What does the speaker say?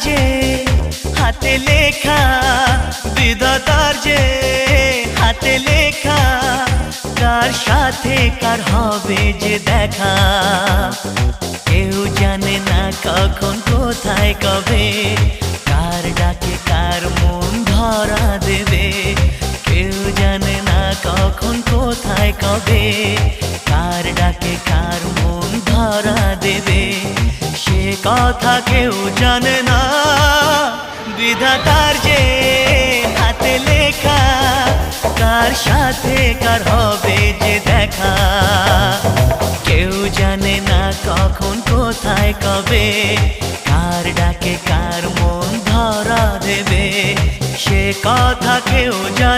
যে হাতে লেখা, বিধাতার যে হাতে লেখা, কার সাথে কার হবে যে দেখা। কেউ জানে না কখন কোথায় কবে, কার ডাকে কার মন ধরা দেবে। কেউ জানে না কখন কোথায় কবে, কার ডাকে কার মন ধরা দেবে। সে কথা কেউ জানে না, বিধাতার যে হাতে লেখা, কার সাথে কার হবে যে দেখা। কেউ জানে না কখন কোথায় কবে, কার ডাকে কার মন ধরা দেবে। সে কথা কেউ জানে